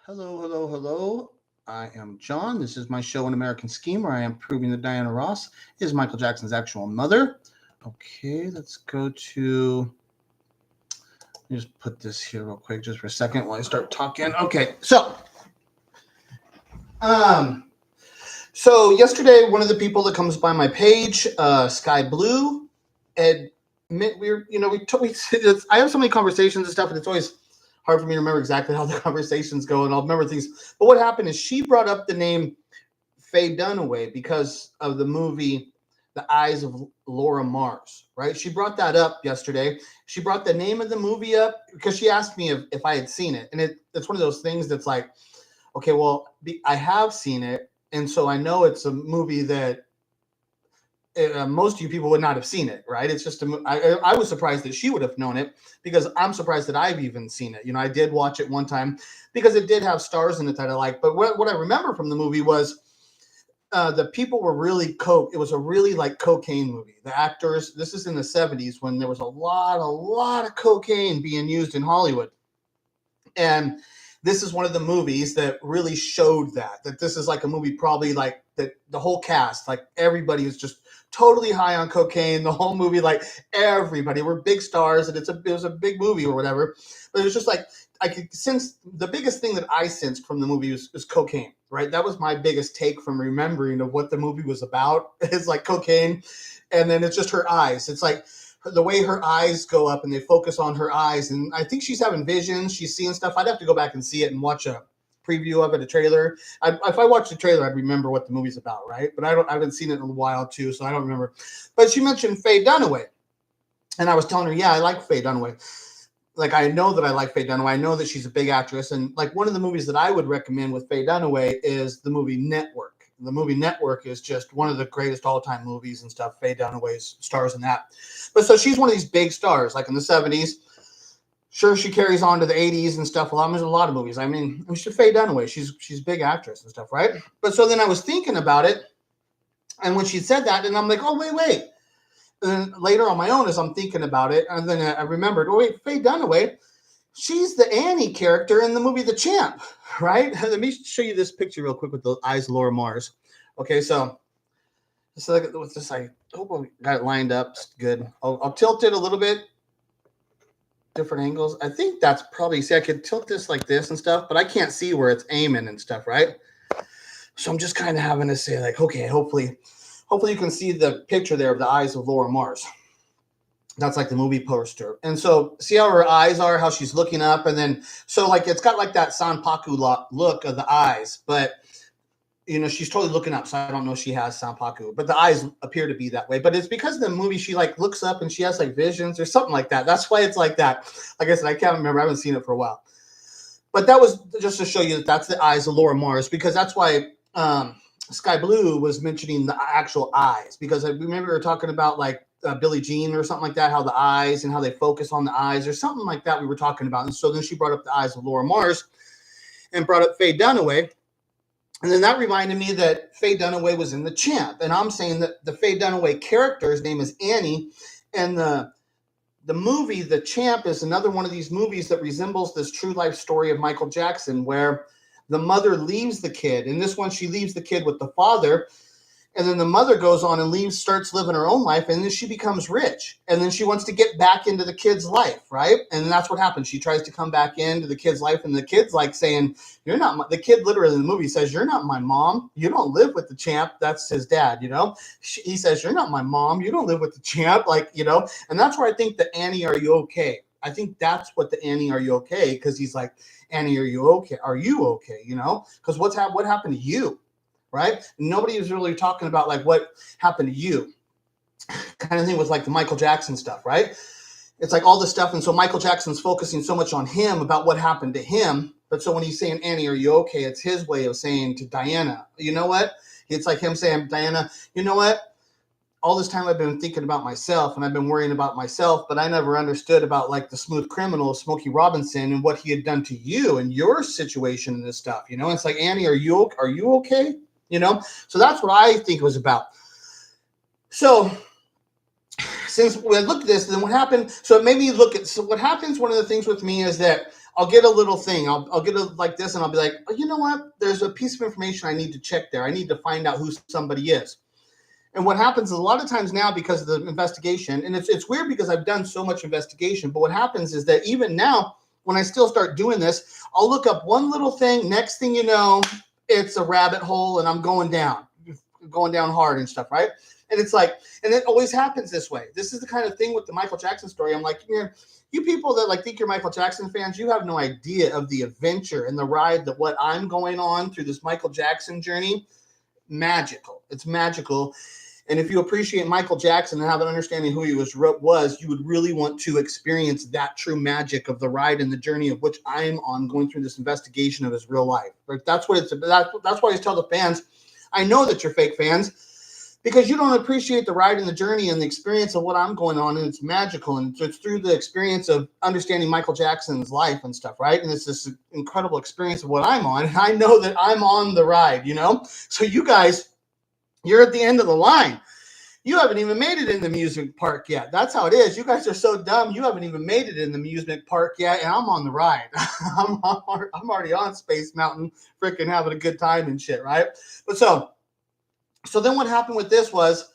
Hello, hello, hello. I am John. This is my show, An American Scheme, where I am proving that Diana Ross is Michael Jackson's actual mother. Okay, let's go to. Let me just put this here real quick, just for a second while I start talking. Okay, um, so yesterday, one of the people that comes by my page, Sky Blue, admit I have so many conversations and stuff, and it's always hard for me to remember exactly how the conversations go, and I'll remember things. But what happened is she brought up the name Faye Dunaway because of the movie The Eyes of Laura Mars, right? She brought that up yesterday. She brought the name of the movie up because she asked me if I had seen it. And it's one of those things that's like, okay, well, I have seen it. And so I know it's a movie that most of you people would not have seen it, right? It's just I was surprised that she would have known it because I'm surprised that I've even seen it. You know, I did watch it one time because it did have stars in it that I like. But what I remember from the movie was the people were really it was a really like cocaine movie. The actors, this is in the 70s when there was a lot of cocaine being used in Hollywood. And this is one of the movies that really showed that this is like a movie probably like that the whole cast, like everybody was just totally high on cocaine. The whole movie, like everybody were big stars, and it was a big movie or whatever. But it was just like I could sense the biggest thing that I sensed from the movie was cocaine, right? That was my biggest take from remembering of what the movie was about. It's like cocaine, and then it's just her eyes. It's like the way her eyes go up and they focus on her eyes. And I think she's having visions. She's seeing stuff. I'd have to go back and see it and watch a preview of it, a trailer. If I watched the trailer, I'd remember what the movie's about, right? But I haven't seen it in a while too, so I don't remember. But she mentioned Faye Dunaway. And I was telling her, yeah, I like Faye Dunaway. Like, I know that I like Faye Dunaway. I know that she's a big actress. And like one of the movies that I would recommend with Faye Dunaway is the movie Network. The movie Network is just one of the greatest all-time movies and stuff. Faye Dunaway stars in that. But so she's one of these big stars, like in the 70s. Sure, she carries on to the 80s and stuff. There's a lot of movies. I mean, she's Faye Dunaway. She's a big actress and stuff, right? But so then I was thinking about it, and when she said that, and I'm like, oh, wait. And then later on my own, as I'm thinking about it, and then I remembered, oh, wait, Faye Dunaway, she's the Annie character in the movie The Champ, right? Let me show you this picture real quick with the eyes of Laura Mars. Okay, so look at this. I hope I got it lined up good. I'll tilt it a little bit, different angles. I think that's probably, see, I could tilt this like this and stuff, but I can't see where it's aiming and stuff, right? So I'm just kind of having to say, like, okay, hopefully you can see the picture there of the eyes of Laura Mars. That's like the movie poster. And so see how her eyes are, how she's looking up. And then, so like, it's got like that Sanpaku look of the eyes, but you know, she's totally looking up. So I don't know if she has Sanpaku, but the eyes appear to be that way. But it's because of the movie, she like looks up and she has like visions or something like that. That's why it's like that. Like I said, I can't remember. I haven't seen it for a while. But that was just to show you that that's the eyes of Laura Mars, because that's why Sky Blue was mentioning the actual eyes, because I remember we were talking about like Billie Jean or something like that, how the eyes and how they focus on the eyes or something like that we were talking about. And so then she brought up the eyes of Laura Mars and brought up Faye Dunaway. And then that reminded me that Faye Dunaway was in The Champ. And I'm saying that the Faye Dunaway character's name is Annie. And the movie, The Champ, is another one of these movies that resembles this true life story of Michael Jackson, where the mother leaves the kid. In this one, she leaves the kid with the father. And then the mother goes on and starts living her own life. And then she becomes rich. And then she wants to get back into the kid's life, right? And that's what happens. She tries to come back into the kid's life. And the kid's like saying, you're not the kid literally in the movie says, you're not my mom. You don't live with the champ. That's his dad, you know? He says, you're not my mom. You don't live with the champ. Like, you know? And that's where I think the Annie, are you okay? I think that's what the Annie, are you okay? Because he's like, Annie, are you okay? Are you okay? You know? Because what happened to you? Right? Nobody was really talking about like what happened to you, kind of thing with like the Michael Jackson stuff, right? It's like all this stuff. And so Michael Jackson's focusing so much on him about what happened to him. But so when he's saying, Annie, are you okay? It's his way of saying to Diana, you know what? It's like him saying, Diana, you know what? All this time I've been thinking about myself and I've been worrying about myself, but I never understood about like the smooth criminal, Smokey Robinson, and what he had done to you and your situation and this stuff. You know, it's like, Annie, are you okay? You know, so that's what I think it was about. So since we looked at this, then what happened? So it made me look at, so what happens, one of the things with me is that I'll get a little thing. I'll get a like this, and I'll be like, oh, you know what? There's a piece of information I need to check there. I need to find out who somebody is. And what happens is a lot of times now, because of the investigation, and it's weird because I've done so much investigation, but what happens is that even now, when I still start doing this, I'll look up one little thing. Next thing you know, it's a rabbit hole, and I'm going down hard and stuff, right? And it's like, and it always happens this way. This is the kind of thing with the Michael Jackson story. I'm like, you people that like think you're Michael Jackson fans, you have no idea of the adventure and the ride that what I'm going on through this Michael Jackson journey. Magical. It's magical. And if you appreciate Michael Jackson and have an understanding who he was, you would really want to experience that true magic of the ride and the journey of which I'm on, going through this investigation of his real life. Right? That's what it's about. That's why I tell the fans, I know that you're fake fans because you don't appreciate the ride and the journey and the experience of what I'm going on, and it's magical. And it's through the experience of understanding Michael Jackson's life and stuff, right? And it's this incredible experience of what I'm on. And I know that I'm on the ride, So you guys, you're at the end of the line. You haven't even made it in the amusement park yet. That's how it is. You guys are so dumb. You haven't even made it in the amusement park yet, and I'm on the ride. I'm already on Space Mountain, freaking having a good time and shit, right? But so then what happened with this was,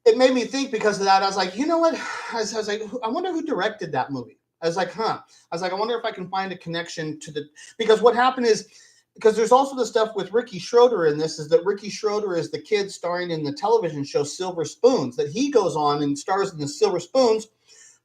it made me think because of that. I was like, you know what? I was like, I wonder who directed that movie. I was like, I wonder if I can find a connection to because what happened is, because there's also the stuff with Ricky Schroeder in this, is that Ricky Schroeder is the kid starring in the television show Silver Spoons, that he goes on and stars in the Silver Spoons,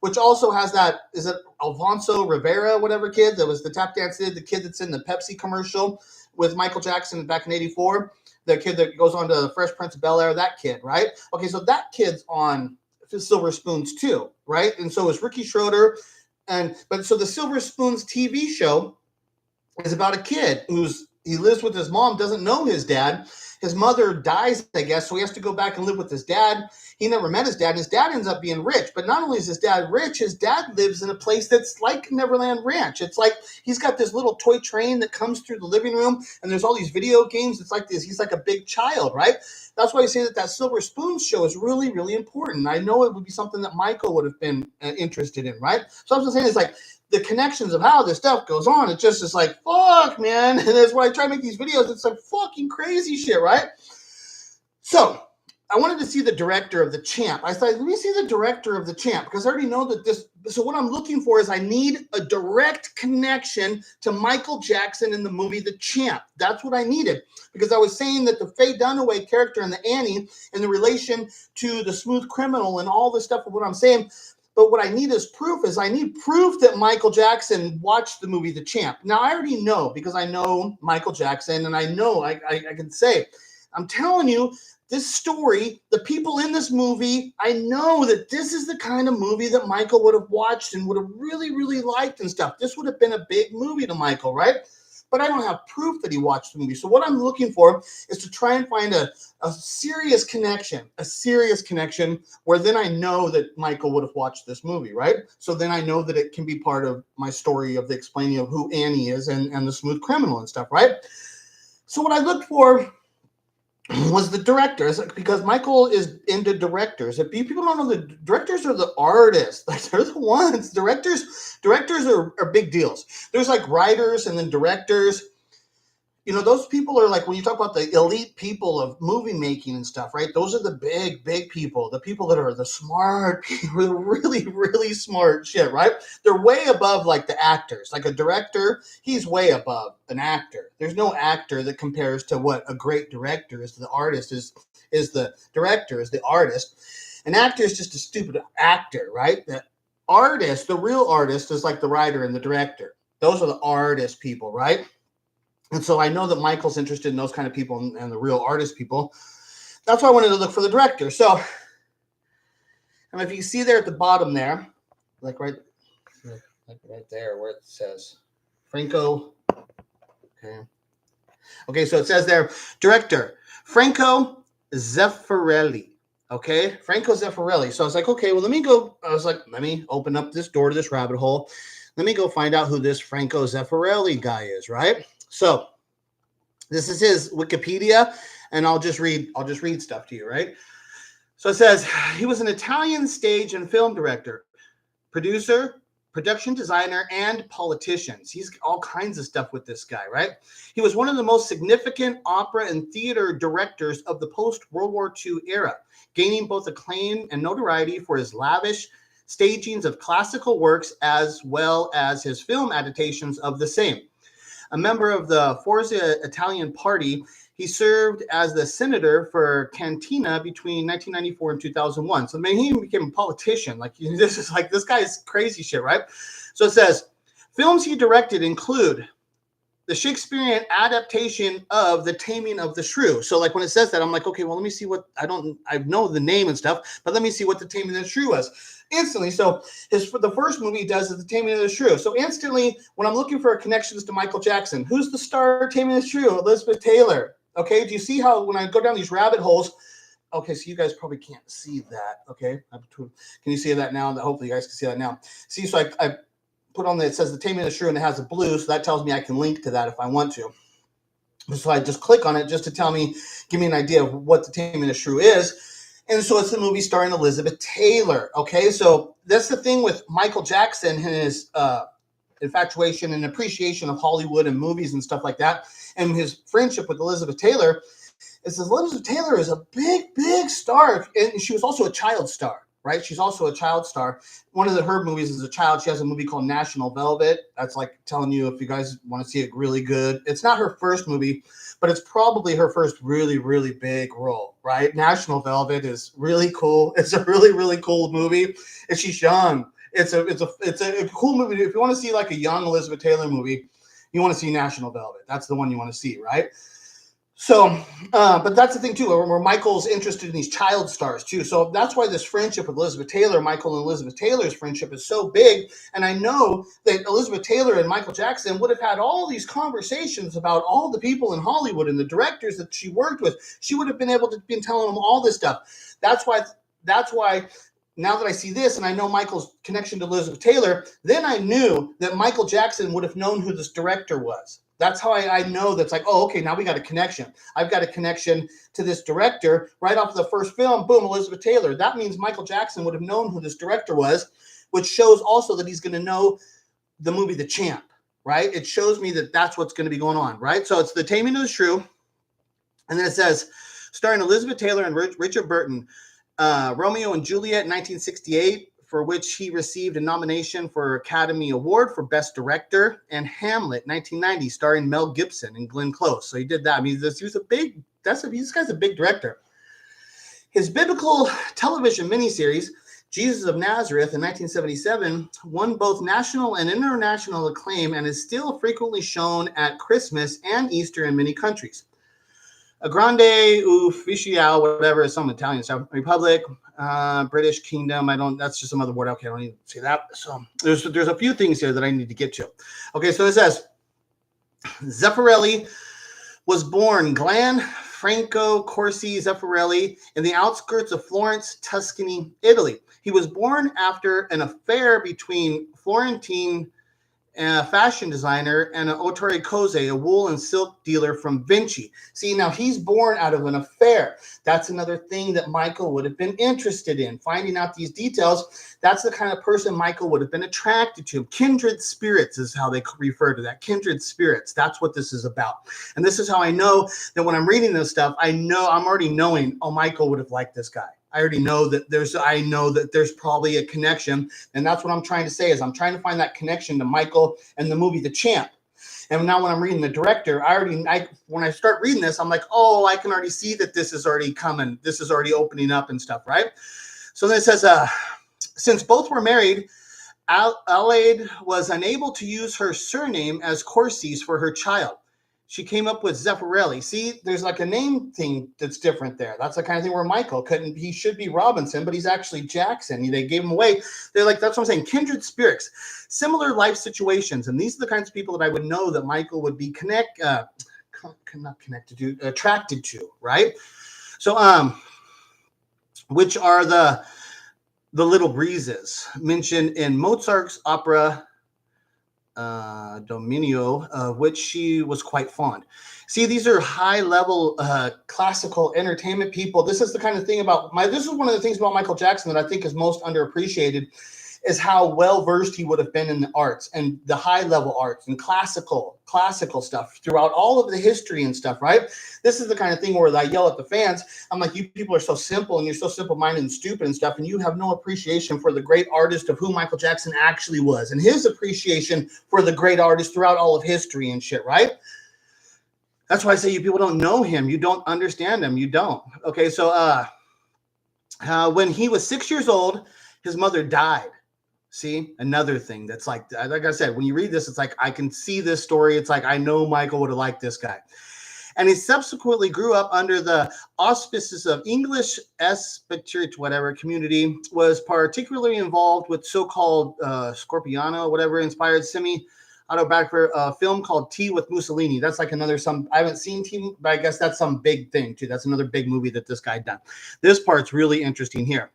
which also has that, is it Alfonso Rivera, whatever kid, that was the tap dance kid, the kid that's in the Pepsi commercial with Michael Jackson back in '84, the kid that goes on to the Fresh Prince of Bel-Air, that kid, right? Okay, so that kid's on Silver Spoons too, right? And so is Ricky Schroeder. But so the Silver Spoons TV show is about a kid he lives with his mom, doesn't know his dad. His mother dies, I guess, so he has to go back and live with his dad. He never met his dad, and his dad ends up being rich. But not only is his dad rich, his dad lives in a place that's like Neverland Ranch. It's like he's got this little toy train that comes through the living room, and there's all these video games. It's like this. He's like a big child, right? That's why I say that Silver Spoons show is really, really important. I know it would be something that Michael would have been interested in, right? So I was saying is like, the connections of how this stuff goes on, it just is like, fuck, man. And that's why I try to make these videos. It's like fucking crazy shit, right? So I wanted to see the director of The Champ. I thought, let me see the director of The Champ, because I already know that so what I'm looking for is I need a direct connection to Michael Jackson in the movie The Champ. That's what I needed, because I was saying that the Faye Dunaway character and the Annie and the relation to the Smooth Criminal and all this stuff of what I'm saying. But what I need is proof. I need proof that Michael Jackson watched the movie The Champ. Now, I already know, because I know Michael Jackson, and I know I can say, I'm telling you, this story, the people in this movie, I know that this is the kind of movie that Michael would have watched and would have really, really liked and stuff. This would have been a big movie to Michael, right? But I don't have proof that he watched the movie. So what I'm looking for is to try and find a serious connection where then I know that Michael would have watched this movie, right? So then I know that it can be part of my story of the explaining of who Annie is and the Smooth Criminal and stuff, right? So what I looked for was the directors, because Michael is into directors. If people don't know, the directors are the artists. Like, they're the ones. Directors are big deals. There's like writers and then directors. Those people are like, when you talk about the elite people of movie making and stuff, right? Those are the big people, the people that are the smart people, the really, really smart shit, right? They're way above like the actors. Like a director, he's way above an actor. There's no actor that compares to what a great director is. The artist is the director, is the artist. An actor is just a stupid actor, right? The artist, the real artist, is like the writer and the director. Those are the artist people, right? And so I know that Michael's interested in those kind of people and the real artist people. That's why I wanted to look for the director. So, and if you see there at the bottom there, like right there where it says Franco. Okay, so it says there, director, Franco Zeffirelli. Okay, Franco Zeffirelli. So I was like, okay, well, let me open up this door to this rabbit hole. Let me go find out who this Franco Zeffirelli guy is, right? So this is his Wikipedia, and I'll just read stuff to you, right? So it says he was an Italian stage and film director, producer, production designer, and politicians. He's all kinds of stuff with this guy, right? He was one of the most significant opera and theater directors of the post-World War II era, gaining both acclaim and notoriety for his lavish stagings of classical works as well as his film adaptations of the same. A member of the Forza Italian Party, he served as the senator for Cantina between 1994 and 2001. So, man, he became a politician. Like, this is like, this guy's crazy shit, right? So it says, films he directed include the Shakespearean adaptation of The Taming of the Shrew. So, like, when it says that, I'm like, okay, well, let me see what, I know the name and stuff, but let me see what The Taming of the Shrew was. Instantly, so the first movie he does is The Taming of the Shrew. So instantly, when I'm looking for connections to Michael Jackson, who's the star of Taming of the Shrew? Elizabeth Taylor. Okay, do you see how when I go down these rabbit holes? Okay, so you guys probably can't see that. Okay, can you see that now? Hopefully, you guys can see that now. See, so I put on it says The Taming of the Shrew and it has a blue, so that tells me I can link to that if I want to. So I just click on it just to give me an idea of what The Taming of the Shrew is. And so it's the movie starring Elizabeth Taylor. Okay, so that's the thing with Michael Jackson and his infatuation and appreciation of Hollywood and movies and stuff like that, and his friendship with Elizabeth Taylor. It says Elizabeth Taylor is a big, big star, and she was also a child star, right? She's also a child star. One of her movies as a child, she has a movie called National Velvet. That's like telling you if you guys want to see it really good. It's not her first movie, but it's probably her first really, really big role, right? National Velvet is really cool. It's a really, really cool movie. And she's young. It's a cool movie. If you want to see like a young Elizabeth Taylor movie, you want to see National Velvet. That's the one you want to see, right? So, but that's the thing too, where Michael's interested in these child stars too. So that's why this friendship with Elizabeth Taylor, Michael and Elizabeth Taylor's friendship is so big. And I know that Elizabeth Taylor and Michael Jackson would have had all these conversations about all the people in Hollywood and the directors that she worked with. She would have been able to be telling them all this stuff. That's why now that I see this and I know Michael's connection to Elizabeth Taylor, then I knew that Michael Jackson would have known who this director was. That's how I know that's like, oh, okay, now we got a connection. I've got a connection to this director right off of the first film. Boom, Elizabeth Taylor. That means Michael Jackson would have known who this director was, which shows also that he's going to know the movie The Champ, right? It shows me that that's what's going to be going on, right? So it's The Taming of the Shrew. And then it says, starring Elizabeth Taylor and Richard Burton, Romeo and Juliet, 1968. For which he received a nomination for Academy Award for Best Director, and Hamlet, 1990, starring Mel Gibson and Glenn Close. So he did that. I mean, this guy's a big director. His biblical television miniseries, Jesus of Nazareth, in 1977, won both national and international acclaim and is still frequently shown at Christmas and Easter in many countries. A Grande Ufficiale, whatever, is some Italian stuff. Republic, British Kingdom. That's just some other word. Okay, I don't need to say that. So there's a few things here that I need to get to. Okay, so it says Zeffirelli was born Glan Franco Corsi Zeffirelli in the outskirts of Florence, Tuscany, Italy. He was born after an affair between Florentine fashion designer and an Ottore Cose, a wool and silk dealer from Vinci. See, now he's born out of an affair. That's another thing that Michael would have been interested in, finding out these details. That's the kind of person Michael would have been attracted to. Kindred spirits is how they refer to that. Kindred spirits. That's what this is about. And this is how I know that when I'm reading this stuff, I'm already knowing, oh, Michael would have liked this guy. I already know that there's probably a connection. And that's what I'm trying to say is I'm trying to find that connection to Michael and the movie The Champ. And now when I'm reading the director, when I start reading this, I'm like, oh, I can already see that this is already coming. This is already opening up and stuff, right? So then it says, since both were married, Alade was unable to use her surname as Corsi's for her child. She came up with Zeffirelli. See, there's like a name thing that's different there. That's the kind of thing where Michael he should be Robinson, but he's actually Jackson. They gave him away. They're like, that's what I'm saying. Kindred spirits, similar life situations. And these are the kinds of people that I would know that Michael would be attracted to, right? So, which are the little breezes mentioned in Mozart's opera, Dominio, of which she was quite fond. See, these are high-level classical entertainment people. This is the kind of thing this is one of the things about Michael Jackson that I think is most underappreciated, is how well versed he would have been in the arts and the high level arts and classical stuff throughout all of the history and stuff, right? This is the kind of thing where I yell at the fans. I'm like, you people are so simple and you're so simple-minded and stupid and stuff, and you have no appreciation for the great artist of who Michael Jackson actually was and his appreciation for the great artist throughout all of history and shit, right? That's why I say you people don't know him. You don't understand him. You don't. Okay, so when he was 6 years old, his mother died. See, another thing that's like I said, when you read this, it's like, I can see this story. It's like, I know Michael would have liked this guy. And he subsequently grew up under the auspices of English Church, whatever community, was particularly involved with so-called Scorpiano, whatever, inspired semi-autobiographical film called Tea with Mussolini. That's like another, I haven't seen Tea, but I guess that's some big thing too. That's another big movie that this guy done. This part's really interesting here.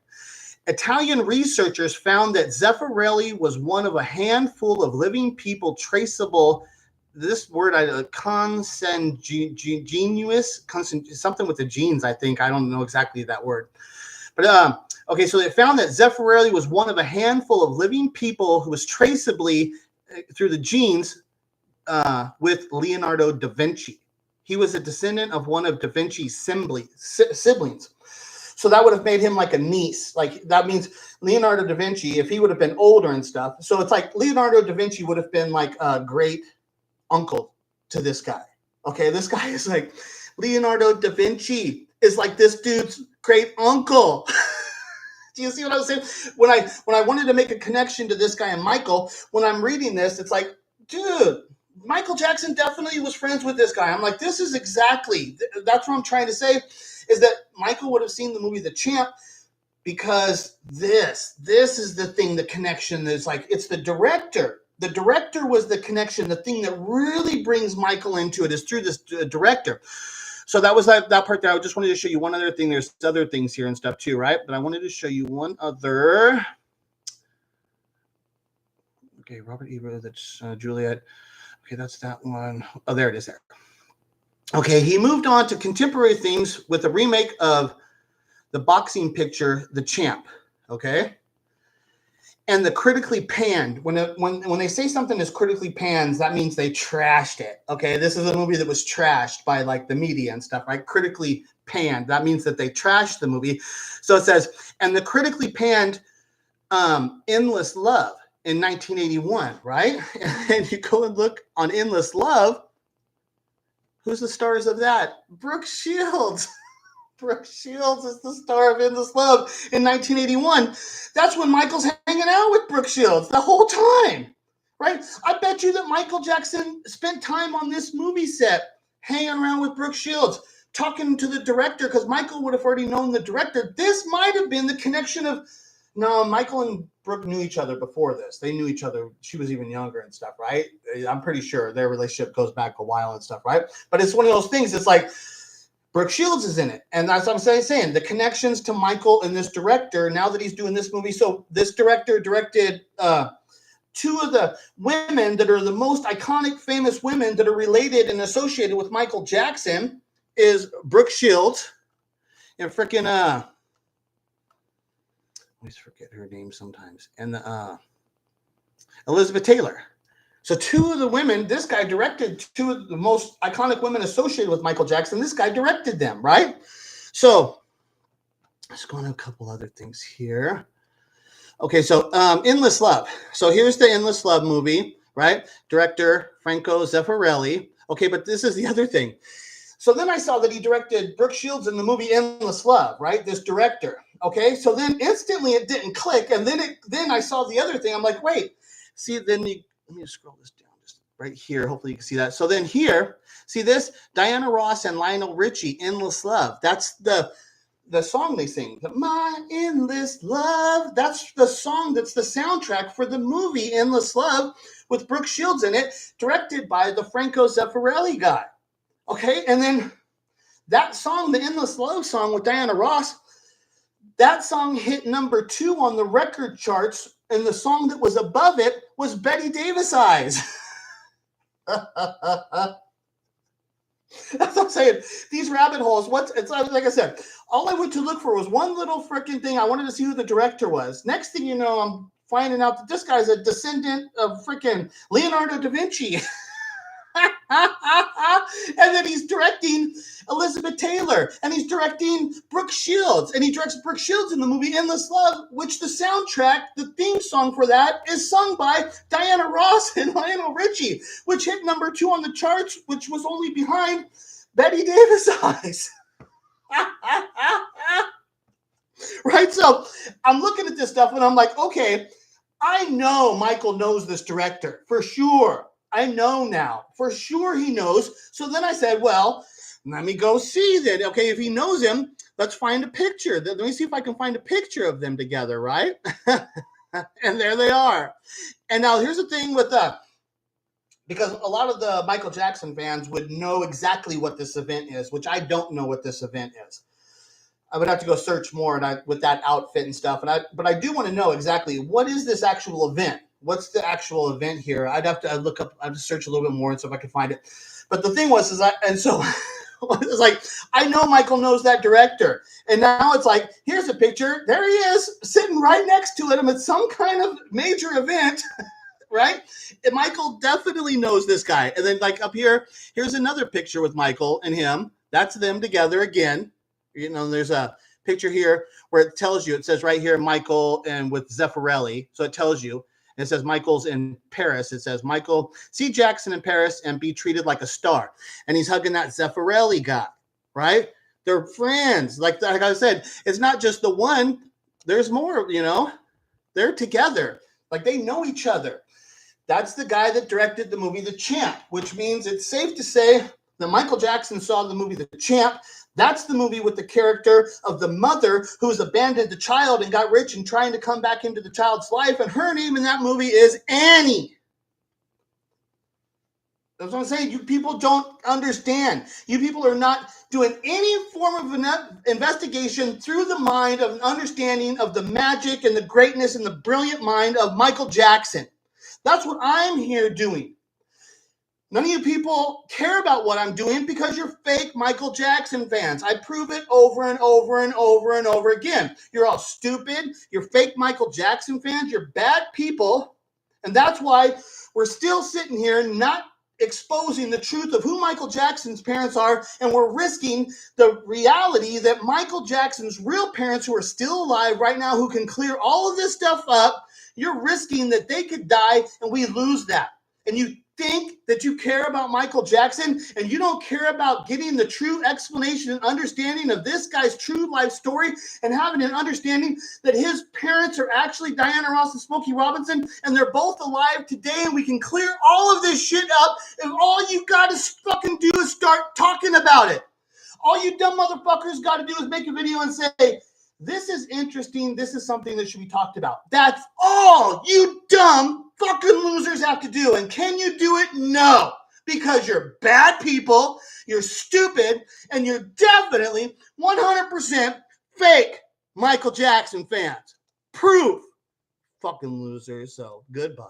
Italian researchers found that Zeffirelli was one of a handful of living people traceable. This word, consanguineous, something with the genes, I think. I don't know exactly that word. But, okay, so they found that Zeffirelli was one of a handful of living people who was traceably through the genes with Leonardo da Vinci. He was a descendant of one of da Vinci's siblings. So that would have made him like a niece. Like, that means Leonardo da Vinci, if he would have been older and stuff. So it's like Leonardo da Vinci would have been like a great uncle to this guy. Okay, this guy is like, Leonardo da Vinci is like this dude's great uncle. Do you see what I was saying? When I wanted to make a connection to this guy and Michael, when I'm reading this, it's like, dude, Michael Jackson definitely was friends with this guy. I'm like, this is exactly, that's what I'm trying to say, is that Michael would have seen the movie The Champ, because this is the thing, the connection that's like, it's the director. The director was the connection. The thing that really brings Michael into it is through this director. So that was that part there. I just wanted to show you one other thing. There's other things here and stuff too, right? But I wanted to show you one other. Okay, Robert Ebro, that's Juliet. Okay, that's that one. Oh, there it is there. Okay, he moved on to contemporary themes with a remake of the boxing picture, The Champ. Okay? And the critically panned, when they say something is critically panned, that means they trashed it. Okay, this is a movie that was trashed by like the media and stuff, right? Critically panned. That means that they trashed the movie. So it says, and the critically panned Endless Love in 1981, right? And you go and look on Endless Love. Who's the stars of that? Brooke Shields. Brooke Shields is the star of Endless Love in 1981. That's when Michael's hanging out with Brooke Shields the whole time, right? I bet you that Michael Jackson spent time on this movie set hanging around with Brooke Shields, talking to the director, because Michael would have already known the director. This might have been the connection of, no, Michael and Brooke knew each other before this. They knew each other. She was even younger and stuff, right? I'm pretty sure their relationship goes back a while and stuff, right? But it's one of those things. It's like, Brooke Shields is in it. And that's what I'm saying. The connections to Michael and this director, now that he's doing this movie. So this director directed two of the women that are the most iconic, famous women that are related and associated with Michael Jackson is Brooke Shields and freaking, I always forget her name sometimes. And Elizabeth Taylor. So two of the women, this guy directed two of the most iconic women associated with Michael Jackson. This guy directed them, right? So let's go on a couple other things here. Okay, so Endless Love. So here's the Endless Love movie, right? Director Franco Zeffirelli. Okay, but this is the other thing. So then I saw that he directed Brooke Shields in the movie Endless Love, right? This director. Okay, so then instantly it didn't click, and then I saw the other thing. I'm like, wait, see, then let me scroll this down just right here. Hopefully you can see that. So then here, see this? Diana Ross and Lionel Richie, Endless Love. That's the song they sing. My Endless Love. That's the song that's the soundtrack for the movie Endless Love with Brooke Shields in it, directed by the Franco Zeffirelli guy. Okay, and then that song, the Endless Love song with Diana Ross, that song hit number 2 on the record charts, and the song that was above it was Betty Davis Eyes. That's what I'm saying. These rabbit holes, it's like I said, all I went to look for was one little freaking thing. I wanted to see who the director was. Next thing you know, I'm finding out that this guy's a descendant of freaking Leonardo da Vinci. And then he's directing Elizabeth Taylor, and he's directing Brooke Shields, and he directs Brooke Shields in the movie Endless Love, which the soundtrack, the theme song for that, is sung by Diana Ross and Lionel Richie, which hit number 2 on the charts, which was only behind Betty Davis Eyes. Right? So I'm looking at this stuff and I'm like, okay, I know Michael knows this director for sure. I know now. For sure he knows. So then I said, well, let me go see that. Okay, if he knows him, let's find a picture. Let me see if I can find a picture of them together, right? And there they are. And now here's the thing with because a lot of the Michael Jackson fans would know exactly what this event is, which I don't know what this event is. I would have to go search more with that outfit and stuff. But I do want to know exactly what is this actual event. What's the actual event here? I'd have to look up. I'd search a little bit more and see if I can find it. But the thing was, so it's like I know Michael knows that director, and now it's like here's a picture. There he is, sitting right next to him at some kind of major event, right? And Michael definitely knows this guy. And then like up here, here's another picture with Michael and him. That's them together again. You know, there's a picture here where it tells you. It says right here, Michael and with Zeffirelli. So it tells you. It says Michael's in Paris. It says Michael, see Jackson in Paris and be treated like a star. And he's hugging that Zeffirelli guy, right? They're friends. Like I said, it's not just the one. There's more, you know. They're together. Like they know each other. That's the guy that directed the movie The Champ, which means it's safe to say that Michael Jackson saw the movie The Champ. That's the movie with the character of the mother who's abandoned the child and got rich and trying to come back into the child's life. And her name in that movie is Annie. That's what I'm saying. You people don't understand. You people are not doing any form of an investigation through the mind of an understanding of the magic and the greatness and the brilliant mind of Michael Jackson. That's what I'm here doing. None of you people care about what I'm doing because you're fake Michael Jackson fans. I prove it over and over and over and over again. You're all stupid. You're fake Michael Jackson fans. You're bad people. And that's why we're still sitting here not exposing the truth of who Michael Jackson's parents are. And we're risking the reality that Michael Jackson's real parents who are still alive right now, who can clear all of this stuff up, you're risking that they could die and we lose that. And you think that you care about Michael Jackson and you don't care about getting the true explanation and understanding of this guy's true life story and having an understanding that his parents are actually Diana Ross and Smokey Robinson and they're both alive today and we can clear all of this shit up and all you got to fucking do is start talking about it. All you dumb motherfuckers got to do is make a video and say, this is interesting. This is something that should be talked about. That's all you dumb fucking losers have to do. And can you do it? No. Because you're bad people, you're stupid, and you're definitely 100% fake Michael Jackson fans. Proof. Fucking losers. So goodbye.